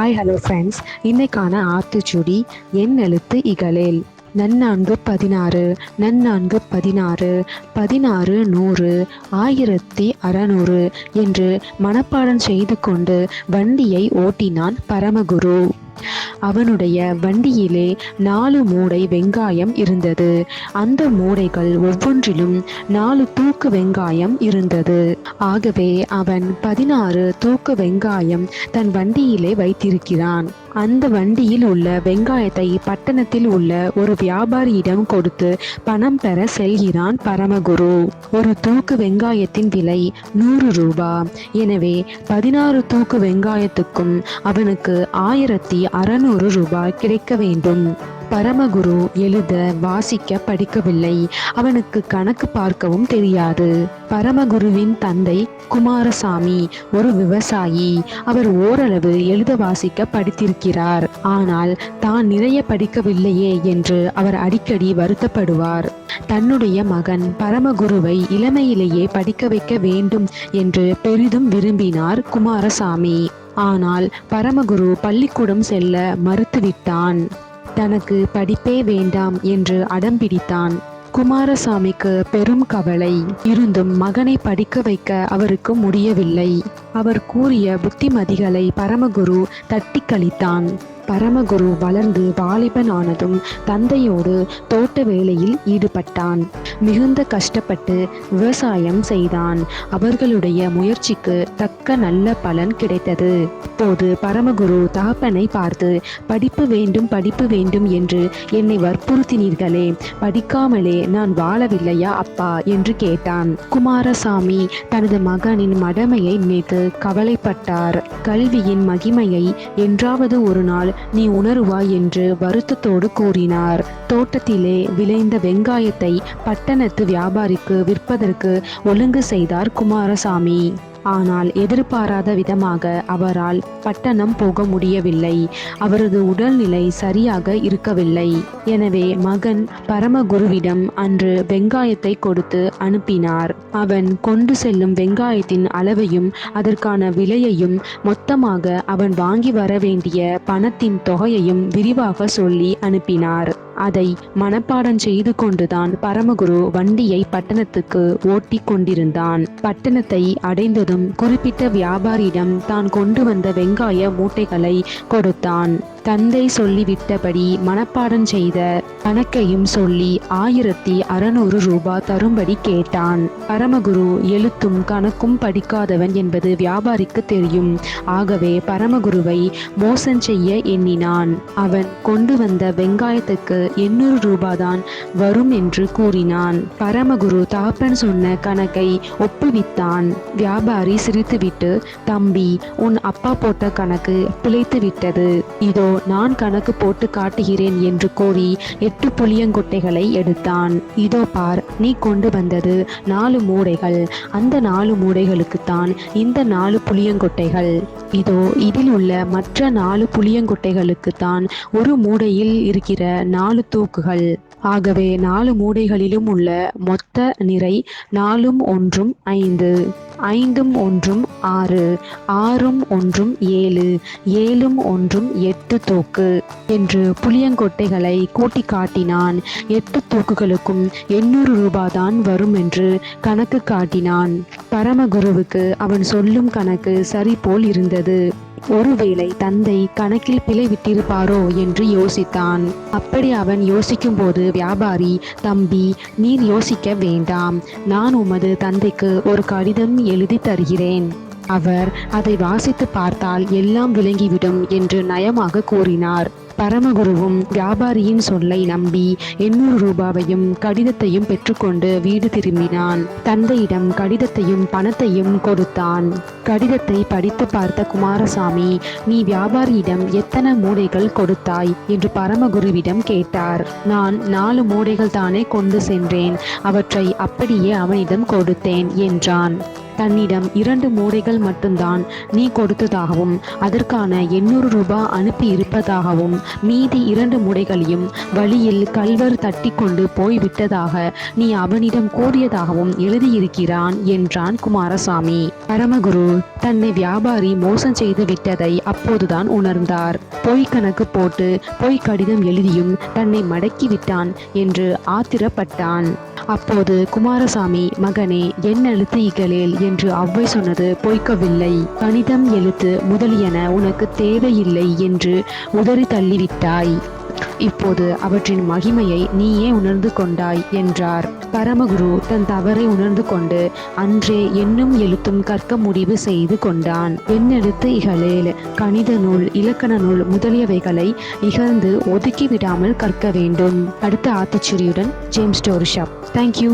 Hi hello friends, இன்னைக்கான ஆத்திச்சூடி என் எழுத்து இகழேல். நன்னான்கு 16, நன்னான்கு 16, 16 100, 1600 என்று மனப்பாடம் செய்து கொண்டு வண்டியை ஓட்டினான் பரமகுரு. அவனுடைய வண்டியிலே 4 மூடை வெங்காயம் இருந்தது. அந்த மூடைகள் ஒவ்வொன்றிலும் 4 தூக்கு வெங்காயம் இருந்தது. ஆகவே அவன் 16 தூக்கு வெங்காயம் தன் வண்டியிலே வைத்திருக்கிறான். அந்த வண்டியில் உள்ள வெங்காயத்தை பட்டணத்தில் உள்ள ஒரு வியாபாரியிடம் கொடுத்து பணம் பெற செல்கிறான் பரமகுரு. ஒரு தூக்கு வெங்காயத்தின் விலை 100 ரூபாய். எனவே 16 தூக்கு வெங்காயத்துக்கும் அவனுக்கு 1600 ரூபாய் கிடைக்க வேண்டும். பரமகுரு எழுத வாசிக்க படிக்கவில்லை. அவனுக்கு கணக்கு பார்க்கவும் தெரியாது. பரமகுருவின் தந்தை குமாரசாமி ஒரு விவசாயி. அவர் ஓரளவு எழுத வாசிக்க படித்திருக்கிறார். ஆனால் தான் நிறைய படிக்கவில்லையே என்று அவர் அடிக்கடி வருத்தப்படுவார். தன்னுடைய மகன் பரமகுருவை இளமையிலேயே படிக்க வைக்க வேண்டும் என்று பெரிதும் விரும்பினார் குமாரசாமி. ஆனால் பரமகுரு பள்ளிக்கூடம் செல்ல மறுத்துவிட்டான். தனக்கு படிப்பே வேண்டாம் என்று அடம்பிடித்தான். குமாரசாமிக்கு பெரும் கவலை இருந்தும் மகனை படிக்க வைக்க அவருக்கு முடியவில்லை. அவர் கூறிய புத்திமதிகளை பரமகுரு தட்டி கழித்தான். பரமகுரு வளர்ந்து வாலிபன் ஆனதும் தந்தையோடு தோட்ட வேலையில் ஈடுபட்டான். மிகுந்த கஷ்டப்பட்டு விவசாயம் செய்தான். அவர்களுடைய முயற்சிக்கு தக்க நல்ல பலன் கிடைத்தது. அப்போது பரமகுரு தகப்பனை பார்த்து, படிப்பு வேண்டும் படிப்பு வேண்டும் என்று என்னை வற்புறுத்தினீர்களே, படிக்காமலே நான் வாழவில்லையா அப்பா என்று கேட்டான். குமாரசாமி தனது மகனின் மடமையை நினைத்து கவலைப்பட்டார். கல்வியின் மகிமையை என்றாவது ஒரு நாள் நீ உணருவாய் என்று வருத்தத்தோடு கூறினார். தோட்டத்திலே விளைந்த வெங்காயத்தை பட்டணத்து வியாபாரிக்கு விற்பதற்கு ஒழுங்கு செய்தார் குமாரசாமி. ஆனால் எதிர்பாராத விதமாக அவரால் பட்டணம் போக முடியவில்லை. அவரது உடல்நிலை சரியாக இருக்கவில்லை. எனவே மகன் பரமகுருவிடம் அன்று வெங்காயத்தை கொடுத்து அனுப்பினார். அவன் கொண்டு செல்லும் வெங்காயத்தின் அளவையும் அதற்கான விலையையும் மொத்தமாக அவன் வாங்கி வர வேண்டிய பணத்தின் தொகையையும் விரிவாக சொல்லி அனுப்பினார். அதை மனப்பாடம் செய்து கொண்டுதான் பரமகுரு வண்டியை பட்டணத்துக்கு ஓட்டி கொண்டிருந்தான். பட்டணத்தை அடைந்ததும் குறிப்பிட்ட வியாபாரியிடம் தான் கொண்டு வந்த வெங்காய மூட்டைகளை கொடுத்தான். தந்தை சொல்லிவிட்டபடி மனப்பாடம் செய்த கணக்கையும் சொல்லி 1600 ரூபாய் தரும்படி கேட்டான். பரமகுரு எழுத்தும் கணக்கும் படிக்காதவன் என்பது வியாபாரிக்கு தெரியும். ஆகவே பரமகுருவை மோசம் செய்ய எண்ணினான். அவன் கொண்டு வந்த வெங்காயத்துக்கு 800 ரூபாய் தான் வரும் என்று கூறினான். பரமகுரு தகப்பன் சொன்ன கணக்கை ஒப்புவித்தான். வியாபாரி சிரித்துவிட்டு, தம்பி, உன் அப்பா போட்ட கணக்கு பிழைத்து விட்டது. இதோ நான் கணக்கு போட்டு காட்டுகிறேன் என்று கூறி 8 புளியங்கொட்டைகளை எடுத்தான். இதோ பார், நீ கொண்டு வந்தது 4 மூடைகள். அந்த 4 மூடைகளுக்குத்தான் இந்த 4 புளியங்கொட்டைகள். இதோ இதில் உள்ள மற்ற 4 புளியங்கொட்டைகளுக்குத்தான் ஒரு மூடையில் இருக்கிற 4 தூக்குகள். ஆகவே 4 மூடைகளிலும் உள்ள மொத்த நிறை 4 1 5, 5 1 6, 6 1 7, 7 1 8 தூக்கு என்று புளியங்கொட்டைகளை கூட்டி காட்டினான். 8 தூக்குகளுக்கும் 800 ரூபாய் தான் வரும் என்று கணக்கு காட்டினான். பரமகுருவுக்கு அவன் சொல்லும் கணக்கு சரி போல் இருந்தது. ஒருவேளை தந்தை கணக்கில் பிழை விட்டிருப்பாரோ என்று யோசித்தான். அப்படி அவன் யோசிக்கும் போது வியாபாரி, தம்பி, நீர் யோசிக்க வேண்டாம். நான் உமது தந்தைக்கு ஒரு கடிதம் எழுதி தருகிறேன். அவர் அதை வாசித்து பார்த்தால் எல்லாம் விளங்கிவிடும் என்று நயமாக கூறினார். பரமகுருவும் வியாபாரியின் சொல்லை நம்பி 800 ரூபாவையும் கடிதத்தையும் பெற்றுக்கொண்டு வீடு திரும்பினான். தந்தையிடம் கடிதத்தையும் பணத்தையும் கொடுத்தான். கடிதத்தை படித்து பார்த்த குமாரசாமி, நீ வியாபாரியிடம் எத்தனை மூடைகள் கொடுத்தாய் என்று பரமகுருவிடம் கேட்டார். நான் 4 மூடைகள் தானே கொண்டு சென்றேன். அவற்றை அப்படியே அவனிடம் கொடுத்தேன் என்றான். தன்னிடம் 2 மூடைகள் மட்டும்தான் நீ கொடுத்ததாகவும் அதற்கான 800 ரூபாய் அனுப்பி இருப்பதாகவும் மீதி 2 மூடைகளையும் வழியில் கள்வர் தட்டி கொண்டு போய்விட்டதாக நீ அவனிடம் கூறியதாகவும் எழுதியிருக்கிறான் என்றான் குமாரசாமி. பரமகுரு தன்னை வியாபாரி மோசம் செய்து விட்டதை அப்போதுதான் உணர்ந்தார். பொய் கணக்கு போட்டு பொய் கடிதம் எழுதியும் தன்னை மடக்கி விட்டான் என்று ஆத்திரப்பட்டான். அப்போது குமாரசாமி, மகனே, என் எழுத்து இகழேல் என்று அவ்வை சொன்னது பொய்க்கவில்லை. கணிதம் எழுத்து முதலியன உனக்கு தேவையில்லை என்று உதறி தள்ளிவிட்டாய். இப்போது அவற்றின் மகிமையை நீயே உணர்ந்து கொண்டாய் என்றார். பரமகுரு தன் தவறை உணர்ந்து கொண்டு அன்றே எண்ணும் எழுத்தும் கற்க முடிவு செய்து கொண்டான். எண்ணெழுத்து இகழேல், கணித நூல், இலக்கண நூல் முதலியவைகளை இகழ்ந்து ஒதுக்கி விடாமல் கற்க வேண்டும். அடுத்த ஆத்திச்சூரியுடன் ஜேம்ஸ் ஸ்டோரி ஷாப். தேங்க்யூ.